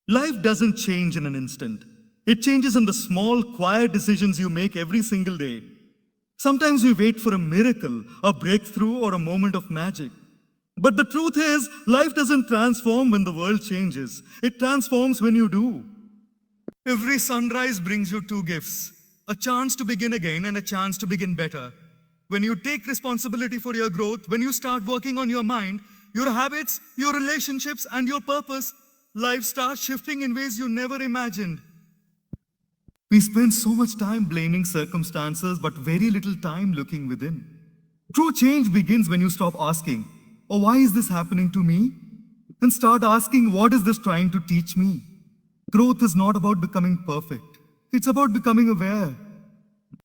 Life doesn't change in an instant. It changes in the small, quiet decisions you make every single day. Sometimes we wait for a miracle, a breakthrough, or a moment of magic. But the truth is, life doesn't transform when the world changes. It transforms when you do. Every sunrise brings you two gifts: a chance to begin again and a chance to begin better. When you take responsibility for your growth, when you start working on your mind, your habits, your relationships, and your purpose, life starts shifting in ways you never imagined. We spend so much time blaming circumstances, but very little time looking within. True change begins when you stop asking, "Oh, why is this happening to me?" and start asking, "What is this trying to teach me?" Growth is not about becoming perfect. It's about becoming aware.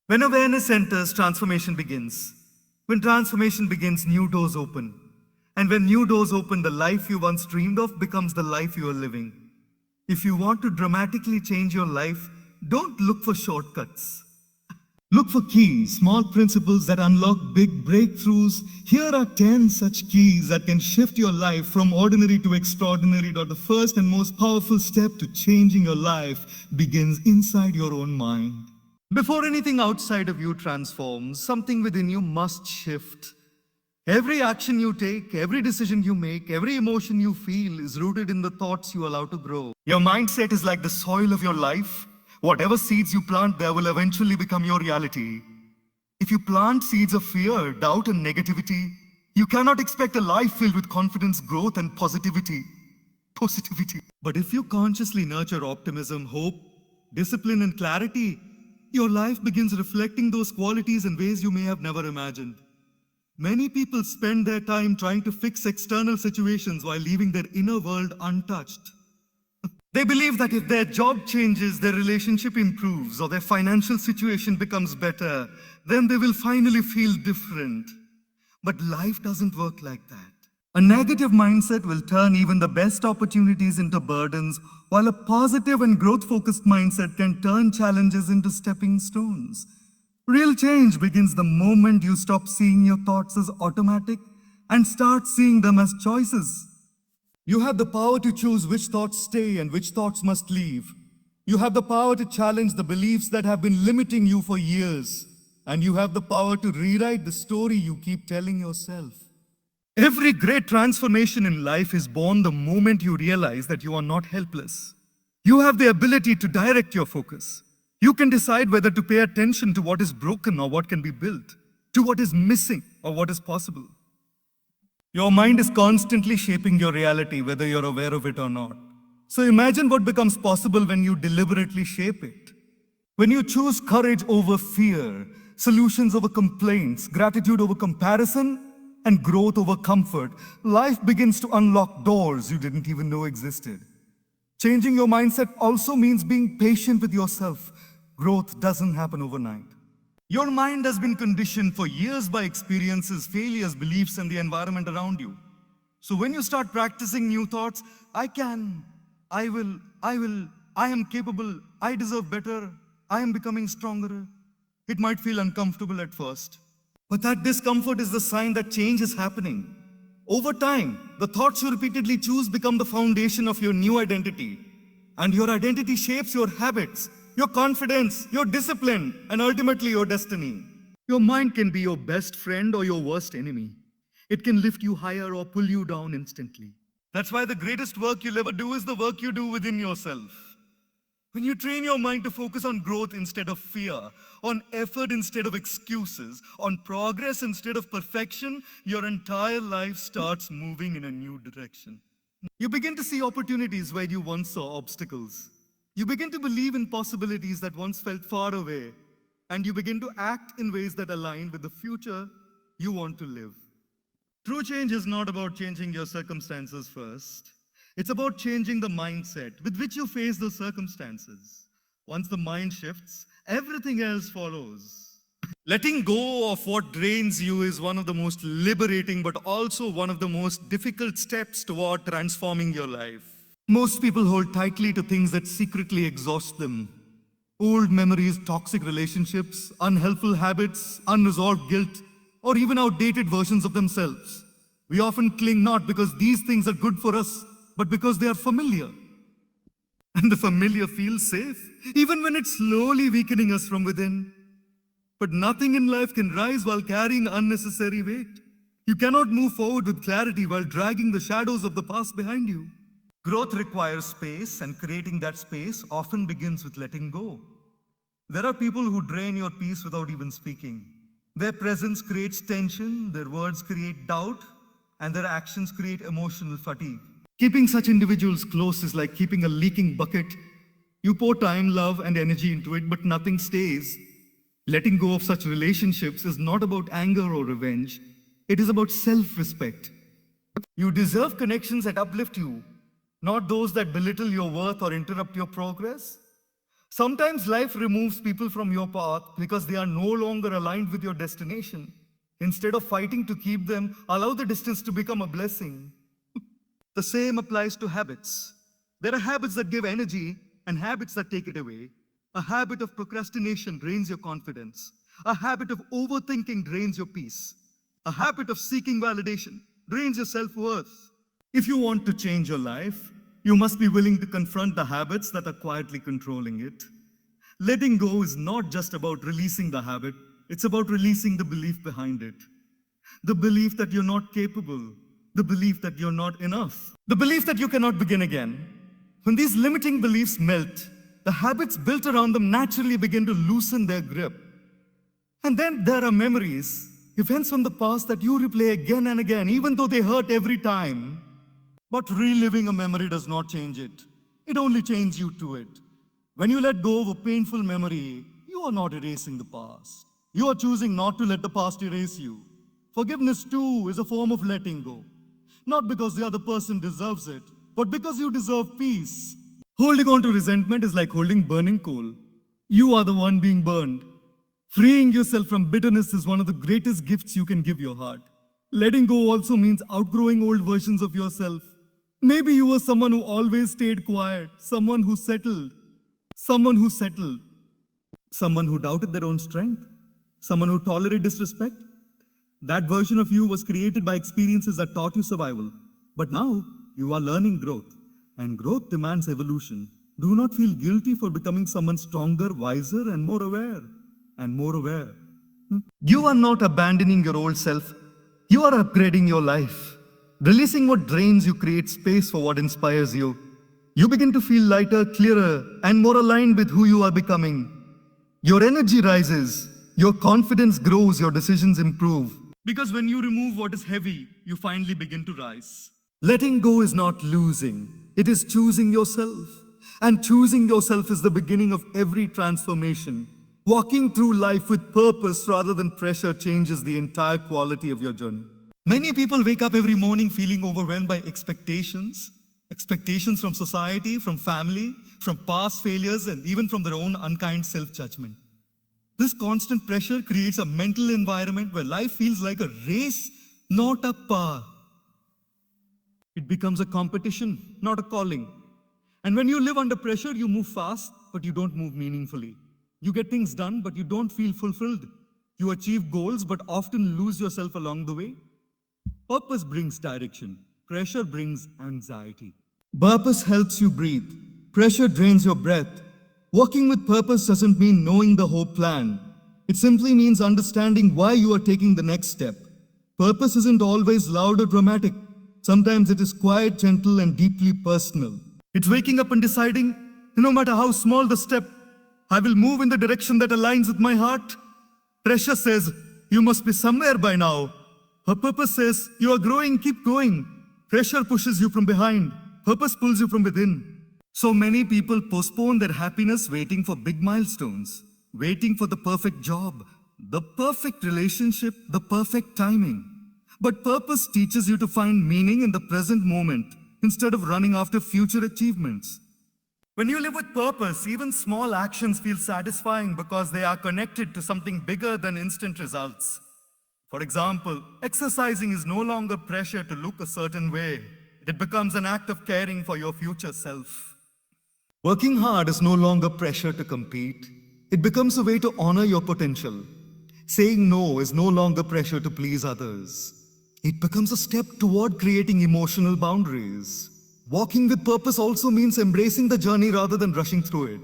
When awareness enters, transformation begins. When transformation begins, new doors open. And when new doors open, the life you once dreamed of becomes the life you are living. If you want to dramatically change your life, don't look for shortcuts. Look for keys, small principles that unlock big breakthroughs. Here are 10 such keys that can shift your life from ordinary to extraordinary. The first and most powerful step to changing your life begins inside your own mind. Before anything outside of you transforms, something within you must shift. Every action you take, every decision you make, every emotion you feel is rooted in the thoughts you allow to grow. Your mindset is like the soil of your life. Whatever seeds you plant there will eventually become your reality. If you plant seeds of fear, doubt, and negativity, you cannot expect a life filled with confidence, growth, and positivity. But if you consciously nurture optimism, hope, discipline, and clarity, your life begins reflecting those qualities in ways you may have never imagined. Many people spend their time trying to fix external situations while leaving their inner world untouched. They believe that if their job changes, their relationship improves, or their financial situation becomes better, then they will finally feel different. But life doesn't work like that. A negative mindset will turn even the best opportunities into burdens, while a positive and growth-focused mindset can turn challenges into stepping stones. Real change begins the moment you stop seeing your thoughts as automatic and start seeing them as choices. You have the power to choose which thoughts stay and which thoughts must leave. You have the power to challenge the beliefs that have been limiting you for years. And you have the power to rewrite the story you keep telling yourself. Every great transformation in life is born the moment you realize that you are not helpless. You have the ability to direct your focus. You can decide whether to pay attention to what is broken or what can be built, to what is missing or what is possible. Your mind is constantly shaping your reality, whether you're aware of it or not. So imagine what becomes possible when you deliberately shape it. When you choose courage over fear, solutions over complaints, gratitude over comparison, and growth over comfort, life begins to unlock doors you didn't even know existed. Changing your mindset also means being patient with yourself. Growth doesn't happen overnight. Your mind has been conditioned for years by experiences, failures, beliefs, and the environment around you. So when you start practicing new thoughts, I can, I will, I am capable, I deserve better, I am becoming stronger, it might feel uncomfortable at first. But that discomfort is the sign that change is happening. Over time, the thoughts you repeatedly choose become the foundation of your new identity. And your identity shapes your habits, your confidence, your discipline, and ultimately your destiny. Your mind can be your best friend or your worst enemy. It can lift you higher or pull you down instantly. That's why the greatest work you'll ever do is the work you do within yourself. When you train your mind to focus on growth instead of fear, on effort instead of excuses, on progress instead of perfection, your entire life starts moving in a new direction. You begin to see opportunities where you once saw obstacles. You begin to believe in possibilities that once felt far away, and you begin to act in ways that align with the future you want to live. True change is not about changing your circumstances first. It's about changing the mindset with which you face those circumstances. Once the mind shifts, everything else follows. Letting go of what drains you is one of the most liberating, but also one of the most difficult steps toward transforming your life. Most people hold tightly to things that secretly exhaust them. Old memories, toxic relationships, unhelpful habits, unresolved guilt, or even outdated versions of themselves. We often cling not because these things are good for us, but because they are familiar. And the familiar feels safe, even when it's slowly weakening us from within. But nothing in life can rise while carrying unnecessary weight. You cannot move forward with clarity while dragging the shadows of the past behind you. Growth requires space, and creating that space often begins with letting go. There are people who drain your peace without even speaking. Their presence creates tension, their words create doubt, and their actions create emotional fatigue. Keeping such individuals close is like keeping a leaking bucket. You pour time, love, and energy into it, but nothing stays. Letting go of such relationships is not about anger or revenge. It is about self-respect. You deserve connections that uplift you, not those that belittle your worth or interrupt your progress. Sometimes life removes people from your path because they are no longer aligned with your destination. Instead of fighting to keep them, allow the distance to become a blessing. The same applies to habits. There are habits that give energy and habits that take it away. A habit of procrastination drains your confidence. A habit of overthinking drains your peace. A habit of seeking validation drains your self-worth. If you want to change your life, you must be willing to confront the habits that are quietly controlling it. Letting go is not just about releasing the habit, it's about releasing the belief behind it. The belief that you're not capable, the belief that you're not enough, the belief that you cannot begin again. When these limiting beliefs melt, the habits built around them naturally begin to loosen their grip. And then there are memories, events from the past that you replay again and again, even though they hurt every time. But reliving a memory does not change it. It only changes you to it. When you let go of a painful memory, you are not erasing the past. You are choosing not to let the past erase you. Forgiveness too is a form of letting go. Not because the other person deserves it, but because you deserve peace. Holding on to resentment is like holding burning coal. You are the one being burned. Freeing yourself from bitterness is one of the greatest gifts you can give your heart. Letting go also means outgrowing old versions of yourself. Maybe you were someone who always stayed quiet, someone who settled, someone who doubted their own strength, someone who tolerated disrespect. That version of you was created by experiences that taught you survival. But now you are learning growth, and growth demands evolution. Do not feel guilty for becoming someone stronger, wiser, and more aware. You are not abandoning your old self. You are upgrading your life. Releasing what drains you creates space for what inspires you. You begin to feel lighter, clearer, and more aligned with who you are becoming. Your energy rises, your confidence grows, your decisions improve. Because when you remove what is heavy, you finally begin to rise. Letting go is not losing, it is choosing yourself. And choosing yourself is the beginning of every transformation. Walking through life with purpose rather than pressure changes the entire quality of your journey. Many people wake up every morning feeling overwhelmed by expectations. Expectations from society, from family, from past failures, and even from their own unkind self-judgment. This constant pressure creates a mental environment where life feels like a race, not a par. It becomes a competition, not a calling. And when you live under pressure, you move fast, but you don't move meaningfully. You get things done, but you don't feel fulfilled. You achieve goals, but often lose yourself along the way. Purpose brings direction. Pressure brings anxiety. Purpose helps you breathe. Pressure drains your breath. Working with purpose doesn't mean knowing the whole plan. It simply means understanding why you are taking the next step. Purpose isn't always loud or dramatic. Sometimes it is quiet, gentle, and deeply personal. It's waking up and deciding, no matter how small the step, I will move in the direction that aligns with my heart. Pressure says, you must be somewhere by now. Her purpose says, you are growing, keep going. Pressure pushes you from behind. Purpose pulls you from within. So many people postpone their happiness waiting for big milestones, waiting for the perfect job, the perfect relationship, the perfect timing. But purpose teaches you to find meaning in the present moment instead of running after future achievements. When you live with purpose, even small actions feel satisfying because they are connected to something bigger than instant results. For example, exercising is no longer pressure to look a certain way. It becomes an act of caring for your future self. Working hard is no longer pressure to compete. It becomes a way to honor your potential. Saying no is no longer pressure to please others. It becomes a step toward creating emotional boundaries. Walking with purpose also means embracing the journey rather than rushing through it.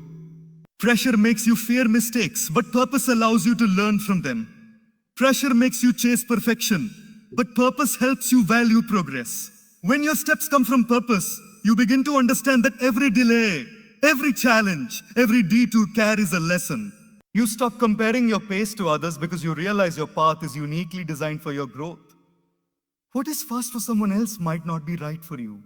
Pressure makes you fear mistakes, but purpose allows you to learn from them. Pressure makes you chase perfection, but purpose helps you value progress. When your steps come from purpose, you begin to understand that every delay, every challenge, every detour carries a lesson. You stop comparing your pace to others because you realize your path is uniquely designed for your growth. What is fast for someone else might not be right for you.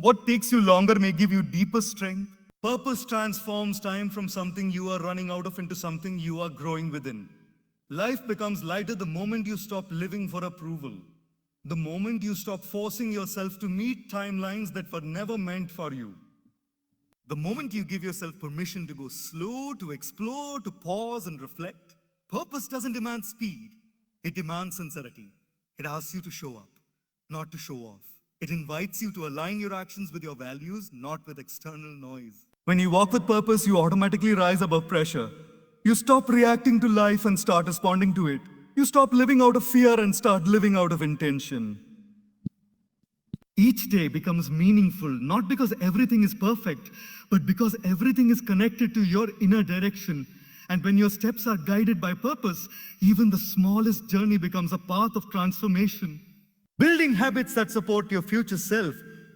What takes you longer may give you deeper strength. Purpose transforms time from something you are running out of into something you are growing within. Life becomes lighter the moment you stop living for approval. The moment you stop forcing yourself to meet timelines that were never meant for you. The moment you give yourself permission to go slow, to explore, to pause and reflect. Purpose doesn't demand speed. It demands sincerity. It asks you to show up, not to show off. It invites you to align your actions with your values, not with external noise. When you walk with purpose, you automatically rise above pressure. You stop reacting to life and start responding to it. You stop living out of fear and start living out of intention. Each day becomes meaningful, not because everything is perfect, but because everything is connected to your inner direction. And when your steps are guided by purpose, even the smallest journey becomes a path of transformation. Building habits that support your future self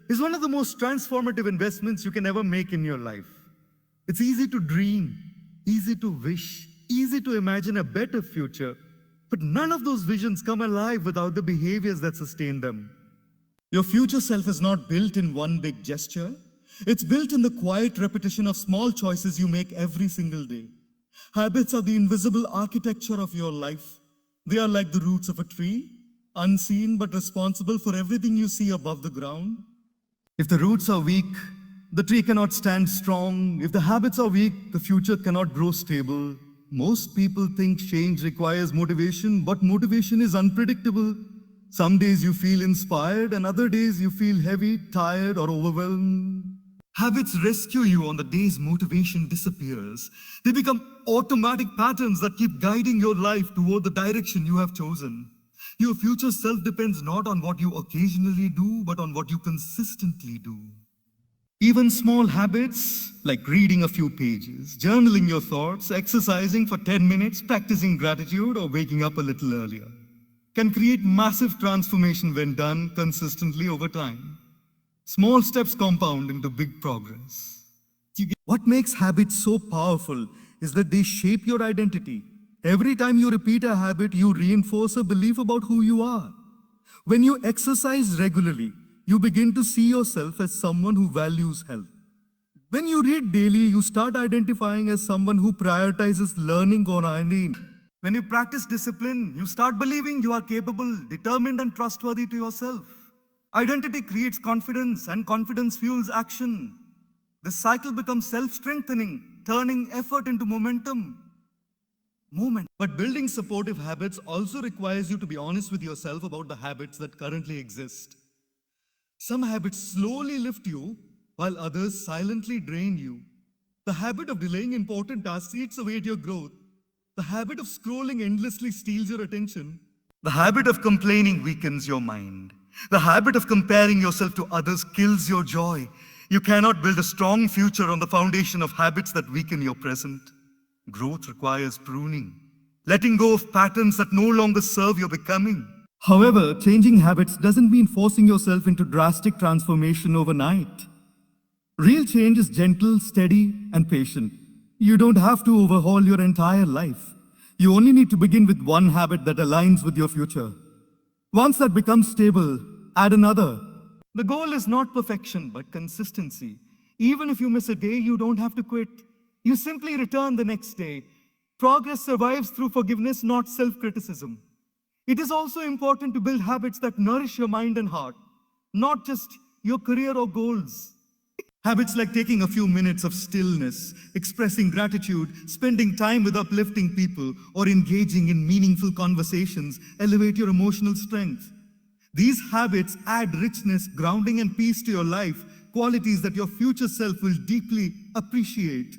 is one of the most transformative investments you can ever make in your life. It's easy to dream, easy to wish, easy to imagine a better future, but none of those visions come alive without the behaviors that sustain them. Your future self is not built in one big gesture. It's built in the quiet repetition of small choices you make every single day. Habits are the invisible architecture of your life. They are like the roots of a tree, unseen but responsible for everything you see above the ground. If the roots are weak, the tree cannot stand strong. If the habits are weak, the future cannot grow stable. Most people think change requires motivation, but motivation is unpredictable. Some days you feel inspired, and other days you feel heavy, tired, or overwhelmed. Habits rescue you on the days motivation disappears. They become automatic patterns that keep guiding your life toward the direction you have chosen. Your future self depends not on what you occasionally do, but on what you consistently do. Even small habits like reading a few pages, journaling your thoughts, exercising for 10 minutes, practicing gratitude, or waking up a little earlier can create massive transformation when done consistently over time. Small steps compound into big progress. What makes habits so powerful is that they shape your identity. Every time you repeat a habit, you reinforce a belief about who you are. When you exercise regularly, you begin to see yourself as someone who values health. When you read daily, you start identifying as someone who prioritizes learning or earning. When you practice discipline, you start believing you are capable, determined, and trustworthy to yourself. Identity creates confidence, and confidence fuels action. This cycle becomes self-strengthening, turning effort into momentum. But building supportive habits also requires you to be honest with yourself about the habits that currently exist. Some habits slowly lift you, while others silently drain you. The habit of delaying important tasks eats away at your growth. The habit of scrolling endlessly steals your attention. The habit of complaining weakens your mind. The habit of comparing yourself to others kills your joy. You cannot build a strong future on the foundation of habits that weaken your present. Growth requires pruning, letting go of patterns that no longer serve your becoming. However, changing habits doesn't mean forcing yourself into drastic transformation overnight. Real change is gentle, steady, and patient. You don't have to overhaul your entire life. You only need to begin with one habit that aligns with your future. Once that becomes stable, add another. The goal is not perfection, but consistency. Even if you miss a day, you don't have to quit. You simply return the next day. Progress survives through forgiveness, not self-criticism. It is also important to build habits that nourish your mind and heart, not just your career or goals. Habits like taking a few minutes of stillness, expressing gratitude, spending time with uplifting people, or engaging in meaningful conversations elevate your emotional strength. These habits add richness, grounding, and peace to your life, qualities that your future self will deeply appreciate.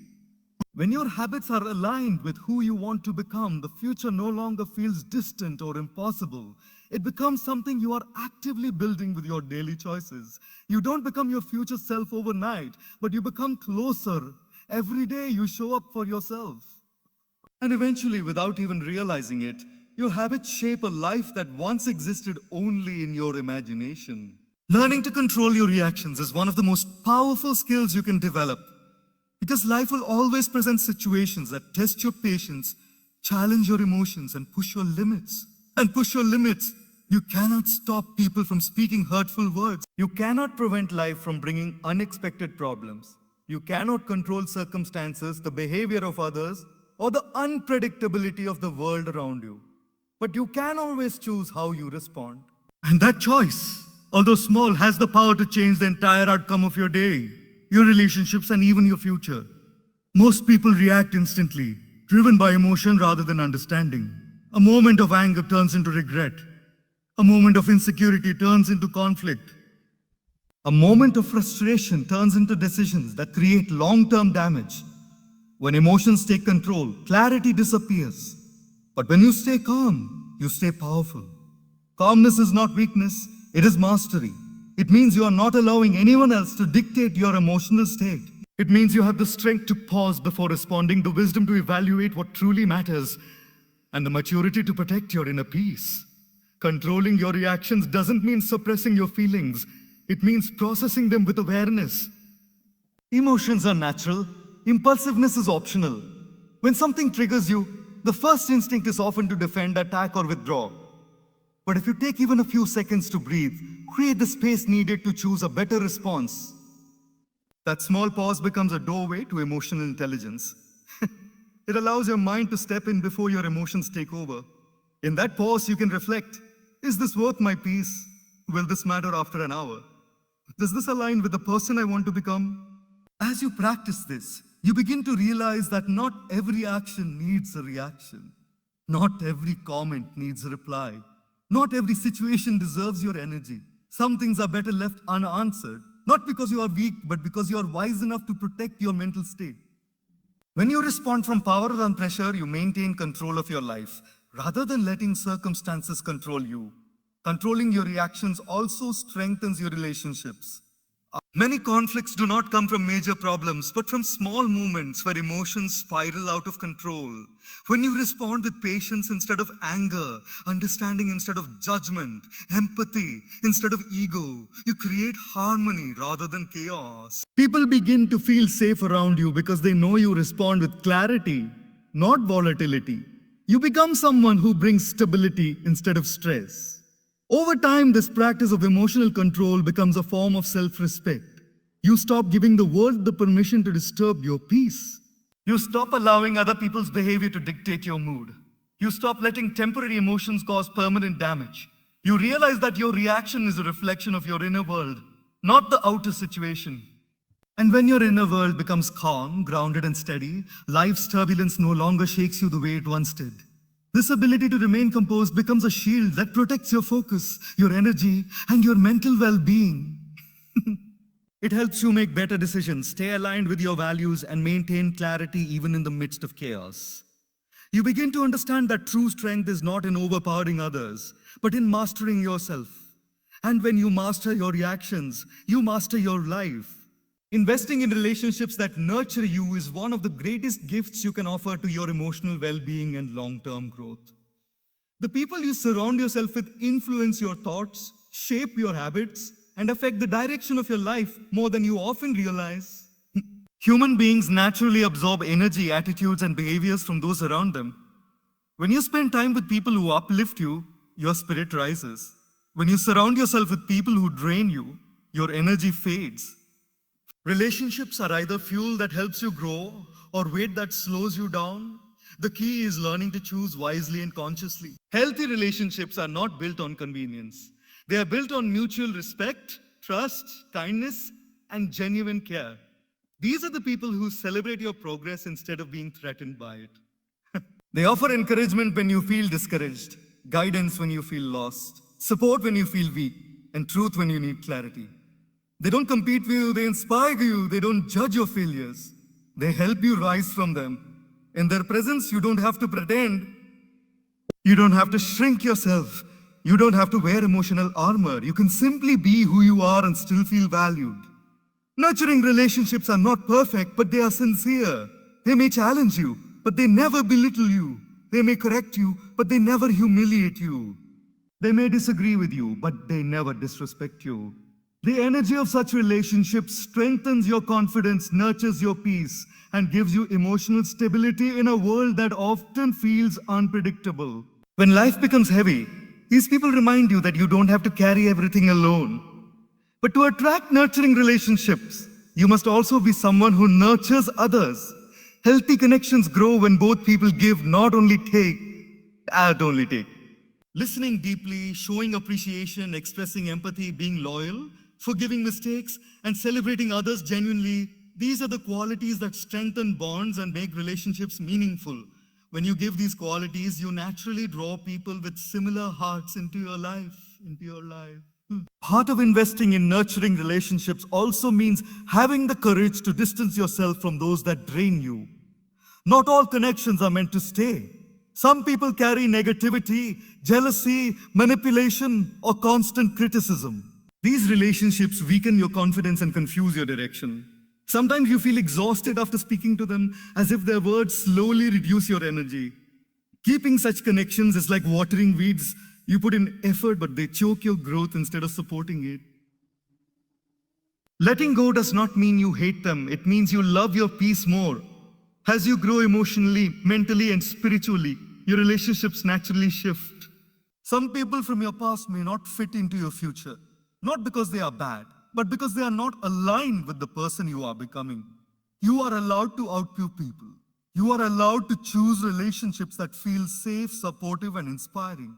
When your habits are aligned with who you want to become, the future no longer feels distant or impossible. It becomes something you are actively building with your daily choices. You don't become your future self overnight, but you become closer. Every day you show up for yourself. And eventually, without even realizing it, your habits shape a life that once existed only in your imagination. Learning to control your reactions is one of the most powerful skills you can develop. Because life will always present situations that test your patience, challenge your emotions, and push your limits. And push your limits. You cannot stop people from speaking hurtful words. You cannot prevent life from bringing unexpected problems. You cannot control circumstances, the behavior of others, or the unpredictability of the world around you. But you can always choose how you respond. And that choice, although small, has the power to change the entire outcome of your day, your relationships, and even your future. Most people react instantly, driven by emotion rather than understanding. A moment of anger turns into regret. A moment of insecurity turns into conflict. A moment of frustration turns into decisions that create long-term damage. When emotions take control, clarity disappears. But when you stay calm, you stay powerful. Calmness is not weakness, it is mastery. It means you are not allowing anyone else to dictate your emotional state. It means you have the strength to pause before responding, the wisdom to evaluate what truly matters, and the maturity to protect your inner peace. Controlling your reactions doesn't mean suppressing your feelings. It means processing them with awareness. Emotions are natural. Impulsiveness is optional. When something triggers you, the first instinct is often to defend, attack, or withdraw. But if you take even a few seconds to breathe, create the space needed to choose a better response, that small pause becomes a doorway to emotional intelligence. It allows your mind to step in before your emotions take over. In that pause, you can reflect, is this worth my peace? Will this matter after an hour? Does this align with the person I want to become? As you practice this, you begin to realize that not every action needs a reaction. Not every comment needs a reply. Not every situation deserves your energy. Some things are better left unanswered, not because you are weak, but because you are wise enough to protect your mental state. When you respond from power than pressure, you maintain control of your life, rather than letting circumstances control you. Controlling your reactions also strengthens your relationships. Many conflicts do not come from major problems, but from small moments where emotions spiral out of control. When you respond with patience instead of anger, understanding instead of judgment, empathy instead of ego, you create harmony rather than chaos. People begin to feel safe around you because they know you respond with clarity, not volatility. You become someone who brings stability instead of stress. Over time, this practice of emotional control becomes a form of self-respect. You stop giving the world the permission to disturb your peace. You stop allowing other people's behavior to dictate your mood. You stop letting temporary emotions cause permanent damage. You realize that your reaction is a reflection of your inner world, not the outer situation. And when your inner world becomes calm, grounded, and steady, life's turbulence no longer shakes you the way it once did. This ability to remain composed becomes a shield that protects your focus, your energy, and your mental well-being. It helps you make better decisions, stay aligned with your values, and maintain clarity even in the midst of chaos. You begin to understand that true strength is not in overpowering others, but in mastering yourself. And when you master your reactions, you master your life. Investing in relationships that nurture you is one of the greatest gifts you can offer to your emotional well-being and long-term growth. The people you surround yourself with influence your thoughts, shape your habits, and affect the direction of your life more than you often realize. Human beings naturally absorb energy, attitudes, and behaviors from those around them. When you spend time with people who uplift you, your spirit rises. When you surround yourself with people who drain you, your energy fades. Relationships are either fuel that helps you grow or weight that slows you down. The key is learning to choose wisely and consciously. Healthy relationships are not built on convenience. They are built on mutual respect, trust, kindness, and genuine care. These are the people who celebrate your progress instead of being threatened by it. They offer encouragement when you feel discouraged, guidance when you feel lost, support when you feel weak, and truth when you need clarity. They don't compete with you, they inspire you, they don't judge your failures. They help you rise from them. In their presence, you don't have to pretend. You don't have to shrink yourself. You don't have to wear emotional armor. You can simply be who you are and still feel valued. Nurturing relationships are not perfect, but they are sincere. They may challenge you, but they never belittle you. They may correct you, but they never humiliate you. They may disagree with you, but they never disrespect you. The energy of such relationships strengthens your confidence, nurtures your peace, and gives you emotional stability in a world that often feels unpredictable. When life becomes heavy, these people remind you that you don't have to carry everything alone. But to attract nurturing relationships, you must also be someone who nurtures others. Healthy connections grow when both people give, not only take, and only take. Listening deeply, showing appreciation, expressing empathy, being loyal, forgiving mistakes, and celebrating others genuinely, these are the qualities that strengthen bonds and make relationships meaningful. When you give these qualities, you naturally draw people with similar hearts into your life. Part of investing in nurturing relationships also means having the courage to distance yourself from those that drain you. Not all connections are meant to stay. Some people carry negativity, jealousy, manipulation, or constant criticism. These relationships weaken your confidence and confuse your direction. Sometimes you feel exhausted after speaking to them, as if their words slowly reduce your energy. Keeping such connections is like watering weeds. You put in effort, but they choke your growth instead of supporting it. Letting go does not mean you hate them. It means you love your peace more. As you grow emotionally, mentally, and spiritually, your relationships naturally shift. Some people from your past may not fit into your future, not because they are bad, but because they are not aligned with the person you are becoming. You are allowed to outgrow people. You are allowed to choose relationships that feel safe, supportive, and inspiring.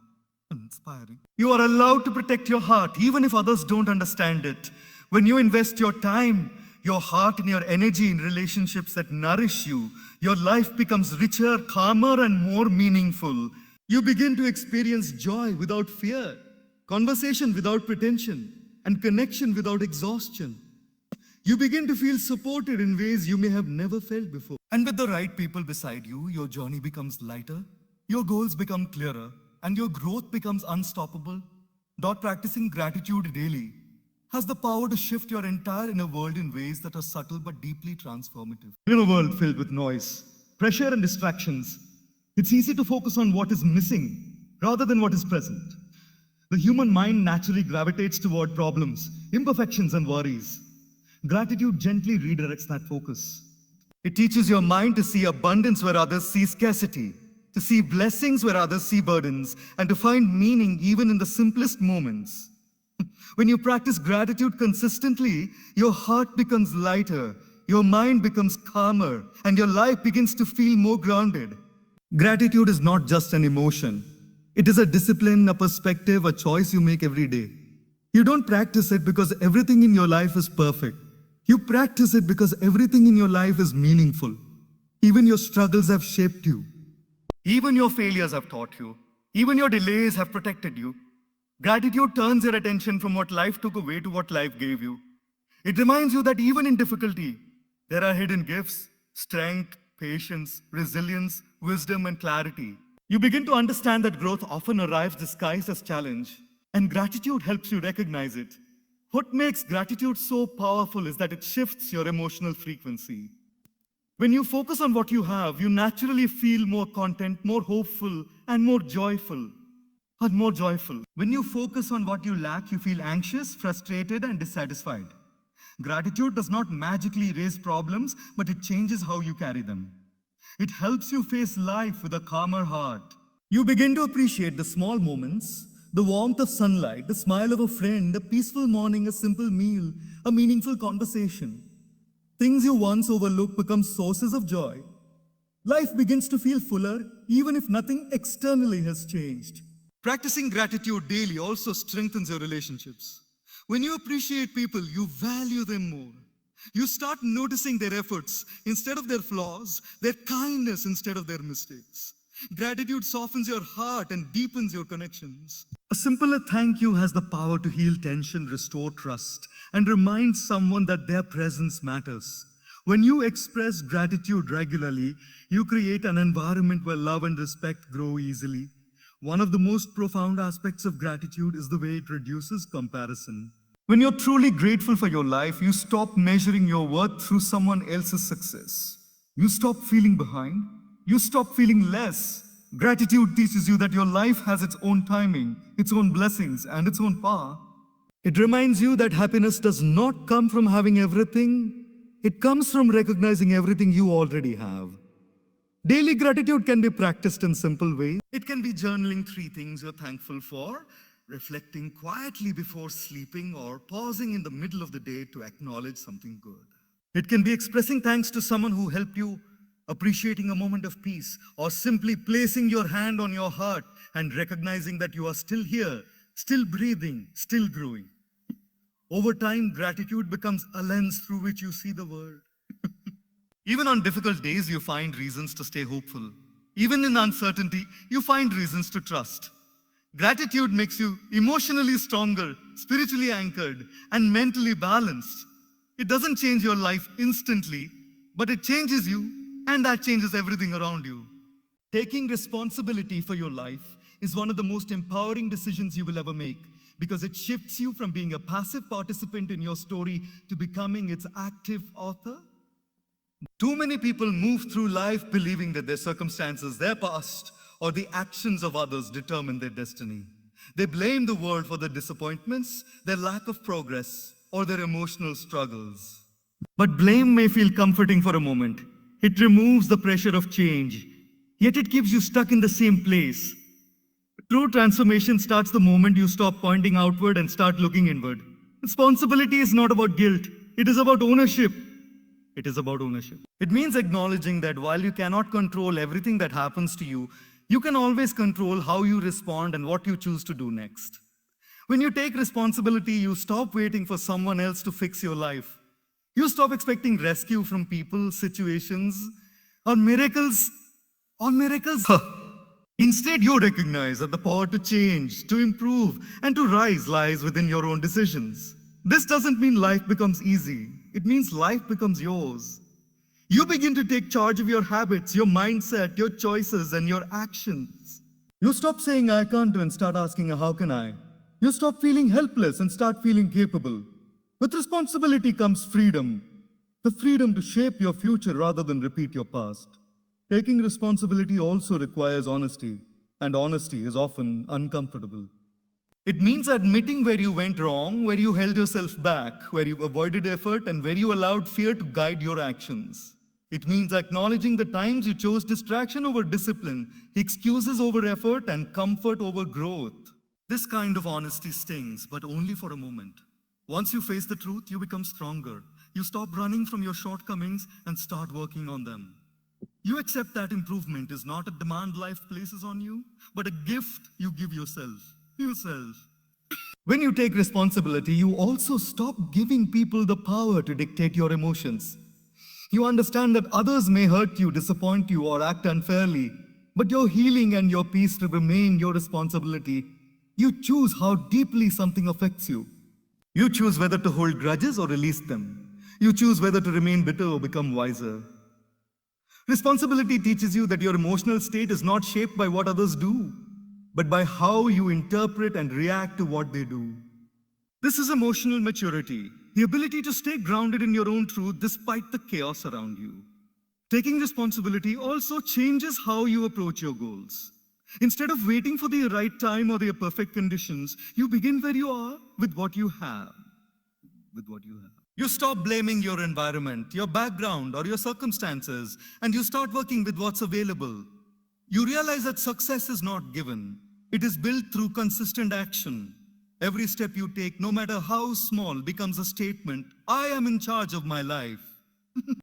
You are allowed to protect your heart, even if others don't understand it. When you invest your time, your heart, and your energy in relationships that nourish you, your life becomes richer, calmer, and more meaningful. You begin to experience joy without fear, conversation without pretension, and connection without exhaustion. You begin to feel supported in ways you may have never felt before. And with the right people beside you, your journey becomes lighter, your goals become clearer, and your growth becomes unstoppable. Practicing gratitude daily has the power to shift your entire inner world in ways that are subtle but deeply transformative. In a world filled with noise, pressure, and distractions, it's easy to focus on what is missing rather than what is present. The human mind naturally gravitates toward problems, imperfections, and worries. Gratitude gently redirects that focus. It teaches your mind to see abundance where others see scarcity, to see blessings where others see burdens, and to find meaning even in the simplest moments. When you practice gratitude consistently, your heart becomes lighter, your mind becomes calmer, and your life begins to feel more grounded. Gratitude is not just an emotion. It is a discipline, a perspective, a choice you make every day. You don't practice it because everything in your life is perfect. You practice it because everything in your life is meaningful. Even your struggles have shaped you. Even your failures have taught you. Even your delays have protected you. Gratitude turns your attention from what life took away to what life gave you. It reminds you that even in difficulty, there are hidden gifts, strength, patience, resilience, wisdom, and clarity. You begin to understand that growth often arrives disguised as challenge, and gratitude helps you recognize it. What makes gratitude so powerful is that it shifts your emotional frequency. When you focus on what you have, you naturally feel more content, more hopeful, and more joyful. When you focus on what you lack, you feel anxious, frustrated, and dissatisfied. Gratitude does not magically erase problems, but it changes how you carry them. It helps you face life with a calmer heart. You begin to appreciate the small moments, the warmth of sunlight, the smile of a friend, a peaceful morning, a simple meal, a meaningful conversation. Things you once overlooked become sources of joy. Life begins to feel fuller, even if nothing externally has changed. Practicing gratitude daily also strengthens your relationships. When you appreciate people, you value them more. You start noticing their efforts instead of their flaws, their kindness instead of their mistakes. Gratitude softens your heart and deepens your connections. A simple thank you has the power to heal tension, restore trust, and remind someone that their presence matters. When you express gratitude regularly, you create an environment where love and respect grow easily. One of the most profound aspects of gratitude is the way it reduces comparison. When you're truly grateful for your life, you stop measuring your worth through someone else's success. You stop feeling behind. You stop feeling less. Gratitude teaches you that your life has its own timing, its own blessings, and its own power. It reminds you that happiness does not come from having everything. It comes from recognizing everything you already have. Daily gratitude can be practiced in simple ways. It can be journaling 3 things you're thankful for, reflecting quietly before sleeping, or pausing in the middle of the day to acknowledge something good. It can be expressing thanks to someone who helped you, appreciating a moment of peace, or simply placing your hand on your heart and recognizing that you are still here, still breathing, still growing. Over time, gratitude becomes a lens through which you see the world. Even on difficult days, you find reasons to stay hopeful. Even in uncertainty, you find reasons to trust. Gratitude makes you emotionally stronger, spiritually anchored, and mentally balanced. It doesn't change your life instantly, but it changes you, and that changes everything around you. Taking responsibility for your life is one of the most empowering decisions you will ever make, because it shifts you from being a passive participant in your story to becoming its active author. Too many people move through life believing that their circumstances, their past, or the actions of others determine their destiny. They blame the world for their disappointments, their lack of progress, or their emotional struggles. But blame may feel comforting for a moment. It removes the pressure of change, yet it keeps you stuck in the same place. True transformation starts the moment you stop pointing outward and start looking inward. Responsibility is not about guilt, it is about ownership. It is about ownership. It means acknowledging that while you cannot control everything that happens to you, you can always control how you respond and what you choose to do next. When you take responsibility, you stop waiting for someone else to fix your life. You stop expecting rescue from people, situations, or miracles. Instead, you recognize that the power to change, to improve, and to rise lies within your own decisions. This doesn't mean life becomes easy. It means life becomes yours. You begin to take charge of your habits, your mindset, your choices, and your actions. You stop saying, I can't do, and start asking, how can I? You stop feeling helpless and start feeling capable. With responsibility comes freedom. The freedom to shape your future rather than repeat your past. Taking responsibility also requires honesty, and honesty is often uncomfortable. It means admitting where you went wrong, where you held yourself back, where you avoided effort, and where you allowed fear to guide your actions. It means acknowledging the times you chose distraction over discipline, excuses over effort, and comfort over growth. This kind of honesty stings, but only for a moment. Once you face the truth, you become stronger. You stop running from your shortcomings and start working on them. You accept that improvement is not a demand life places on you, but a gift you give yourself. When you take responsibility, you also stop giving people the power to dictate your emotions. You understand that others may hurt you, disappoint you, or act unfairly, but your healing and your peace to remain your responsibility. You choose how deeply something affects you. You choose whether to hold grudges or release them. You choose whether to remain bitter or become wiser. Responsibility teaches you that your emotional state is not shaped by what others do, but by how you interpret and react to what they do. This is emotional maturity, the ability to stay grounded in your own truth despite the chaos around you. Taking responsibility also changes how you approach your goals. Instead of waiting for the right time or the perfect conditions, you begin where you are with what you have. You stop blaming your environment, your background, or your circumstances, and you start working with what's available. You realize that success is not given. It is built through consistent action. Every step you take, no matter how small, becomes a statement, I am in charge of my life.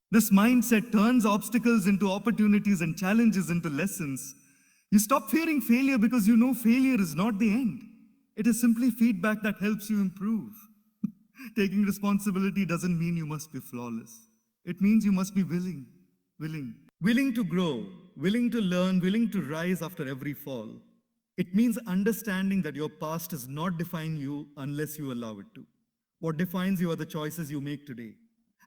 This mindset turns obstacles into opportunities and challenges into lessons. You stop fearing failure because you know failure is not the end. It is simply feedback that helps you improve. Taking responsibility doesn't mean you must be flawless. It means you must be willing to grow, willing to learn, willing to rise after every fall. It means understanding that your past does not define you unless you allow it to. What defines you are the choices you make today.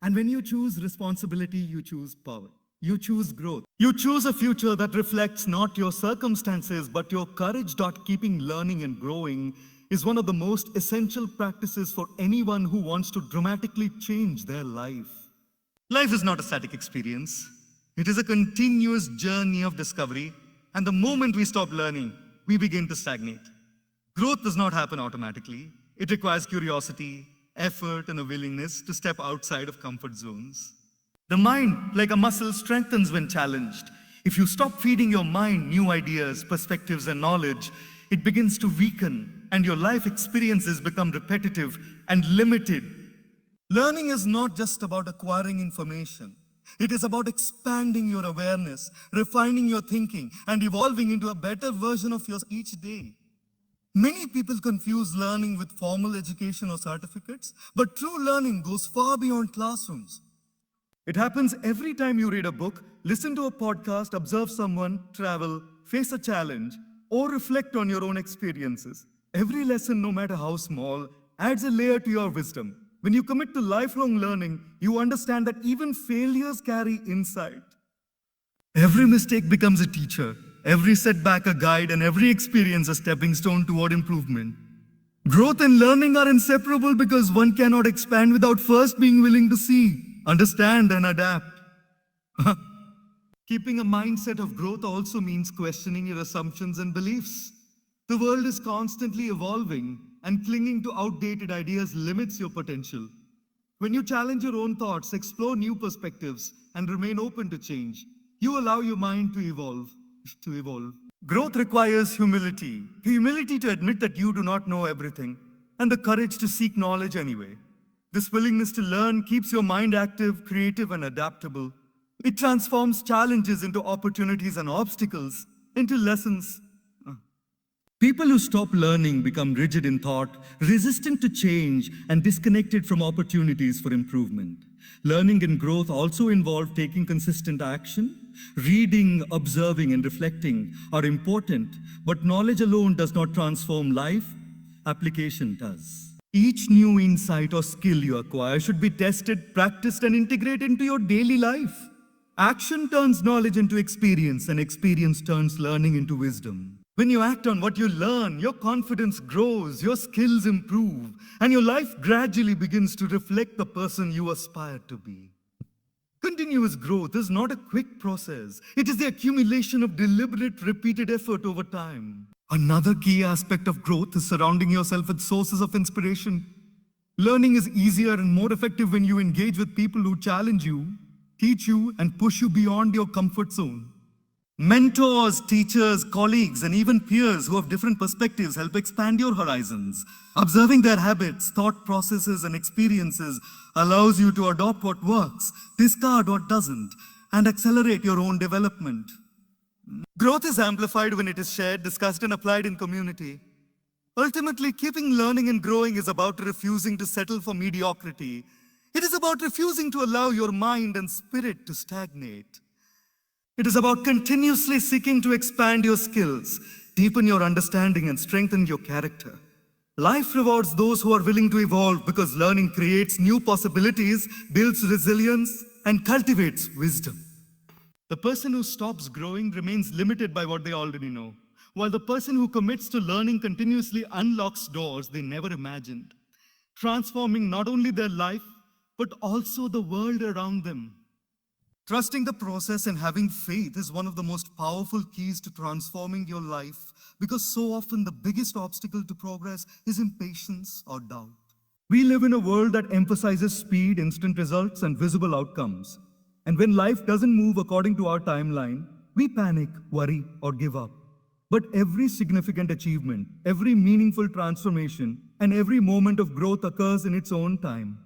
And when you choose responsibility, you choose power. You choose growth. You choose a future that reflects not your circumstances, but your courage. Keeping learning and growing is one of the most essential practices for anyone who wants to dramatically change their life. Life is not a static experience. It is a continuous journey of discovery, and the moment we stop learning, we begin to stagnate. Growth does not happen automatically. It requires curiosity, effort, and a willingness to step outside of comfort zones. The mind, like a muscle, strengthens when challenged. If you stop feeding your mind new ideas, perspectives, and knowledge, it begins to weaken, and your life experiences become repetitive and limited. Learning is not just about acquiring information. It is about expanding your awareness, refining your thinking, and evolving into a better version of yourself each day. Many people confuse learning with formal education or certificates, but true learning goes far beyond classrooms. It happens every time you read a book, listen to a podcast, observe someone, travel, face a challenge, or reflect on your own experiences. Every lesson, no matter how small, adds a layer to your wisdom. When you commit to lifelong learning, you understand that even failures carry insight. Every mistake becomes a teacher, every setback a guide, and every experience a stepping stone toward improvement. Growth and learning are inseparable because one cannot expand without first being willing to see, understand, and adapt. Keeping a mindset of growth also means questioning your assumptions and beliefs. The world is constantly evolving, and clinging to outdated ideas limits your potential. When you challenge your own thoughts, explore new perspectives, and remain open to change, you allow your mind to evolve. Growth requires humility. Humility to admit that you do not know everything, and the courage to seek knowledge anyway. This willingness to learn keeps your mind active, creative, and adaptable. It transforms challenges into opportunities and obstacles into lessons. People who stop learning become rigid in thought, resistant to change, and disconnected from opportunities for improvement. Learning and growth also involve taking consistent action. Reading, observing, and reflecting are important, but knowledge alone does not transform life. Application does. Each new insight or skill you acquire should be tested, practiced, and integrated into your daily life. Action turns knowledge into experience, and experience turns learning into wisdom. When you act on what you learn, your confidence grows, your skills improve, and your life gradually begins to reflect the person you aspire to be. Continuous growth is not a quick process. It is the accumulation of deliberate, repeated effort over time. Another key aspect of growth is surrounding yourself with sources of inspiration. Learning is easier and more effective when you engage with people who challenge you, teach you, and push you beyond your comfort zone. Mentors, teachers, colleagues, and even peers who have different perspectives help expand your horizons. Observing their habits, thought processes, and experiences allows you to adopt what works, discard what doesn't, and accelerate your own development. Growth is amplified when it is shared, discussed, and applied in community. Ultimately, keeping learning and growing is about refusing to settle for mediocrity. It is about refusing to allow your mind and spirit to stagnate. It is about continuously seeking to expand your skills, deepen your understanding, and strengthen your character. Life rewards those who are willing to evolve because learning creates new possibilities, builds resilience, and cultivates wisdom. The person who stops growing remains limited by what they already know, while the person who commits to learning continuously unlocks doors they never imagined, transforming not only their life, but also the world around them. Trusting the process and having faith is one of the most powerful keys to transforming your life because so often the biggest obstacle to progress is impatience or doubt. We live in a world that emphasizes speed, instant results, and visible outcomes. And when life doesn't move according to our timeline, we panic, worry, or give up. But every significant achievement, every meaningful transformation, and every moment of growth occurs in its own time.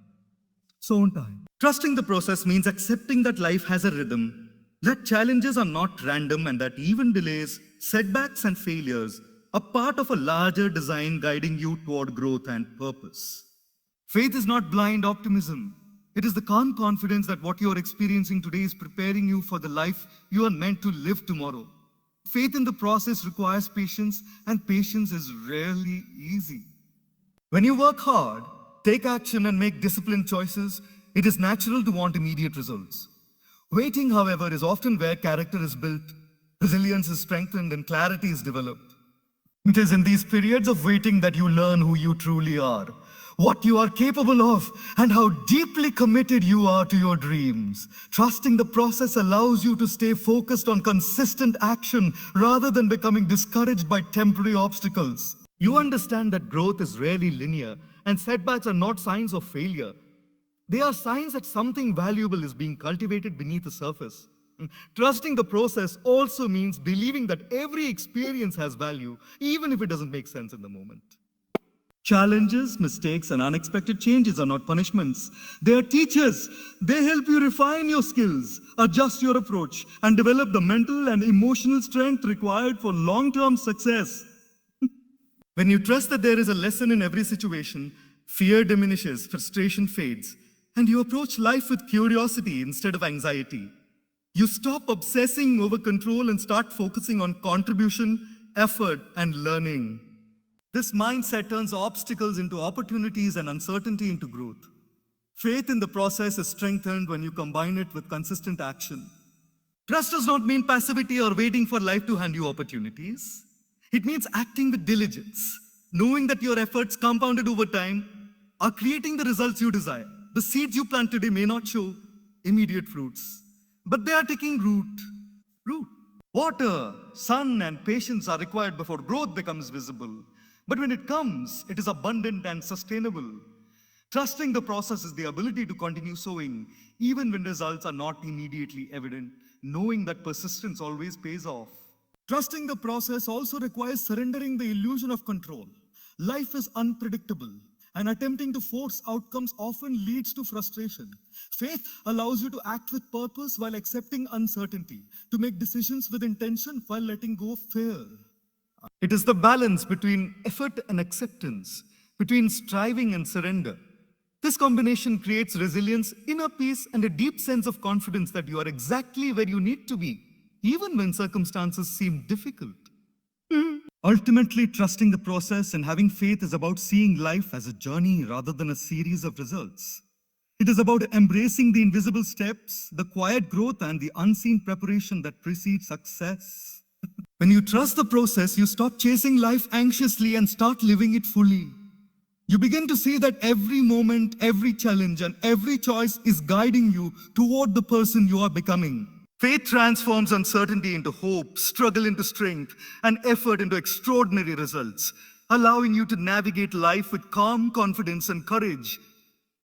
Trusting the process means accepting that life has a rhythm, that challenges are not random, and that even delays, setbacks, and failures are part of a larger design guiding you toward growth and purpose. Faith is not blind optimism. It is the calm confidence that what you are experiencing today is preparing you for the life you are meant to live tomorrow. Faith in the process requires patience, and patience is rarely easy. When you work hard, take action, and make disciplined choices, it is natural to want immediate results. Waiting, however, is often where character is built, resilience is strengthened, and clarity is developed. It is in these periods of waiting that you learn who you truly are, what you are capable of, and how deeply committed you are to your dreams. Trusting the process allows you to stay focused on consistent action rather than becoming discouraged by temporary obstacles. You understand that growth is rarely linear, and setbacks are not signs of failure. They are signs that something valuable is being cultivated beneath the surface. Trusting the process also means believing that every experience has value, even if it doesn't make sense in the moment. Challenges, mistakes, and unexpected changes are not punishments. They are teachers. They help you refine your skills, adjust your approach, and develop the mental and emotional strength required for long-term success. When you trust that there is a lesson in every situation, fear diminishes, frustration fades, and you approach life with curiosity instead of anxiety. You stop obsessing over control and start focusing on contribution, effort, and learning. This mindset turns obstacles into opportunities and uncertainty into growth. Faith in the process is strengthened when you combine it with consistent action. Trust does not mean passivity or waiting for life to hand you opportunities. It means acting with diligence, knowing that your efforts compounded over time are creating the results you desire. The seeds you plant today may not show immediate fruits, but they are taking root. Water, sun, and patience are required before growth becomes visible. But when it comes, it is abundant and sustainable. Trusting the process is the ability to continue sowing, even when results are not immediately evident, knowing that persistence always pays off. Trusting the process also requires surrendering the illusion of control. Life is unpredictable, and attempting to force outcomes often leads to frustration. Faith allows you to act with purpose while accepting uncertainty, to make decisions with intention while letting go of fear. It is the balance between effort and acceptance, between striving and surrender. This combination creates resilience, inner peace, and a deep sense of confidence that you are exactly where you need to be, even when circumstances seem difficult. Ultimately, trusting the process and having faith is about seeing life as a journey rather than a series of results. It is about embracing the invisible steps, the quiet growth, and the unseen preparation that precedes success. When you trust the process, you stop chasing life anxiously and start living it fully. You begin to see that every moment, every challenge, and every choice is guiding you toward the person you are becoming. Faith transforms uncertainty into hope, struggle into strength, and effort into extraordinary results, allowing you to navigate life with calm confidence and courage,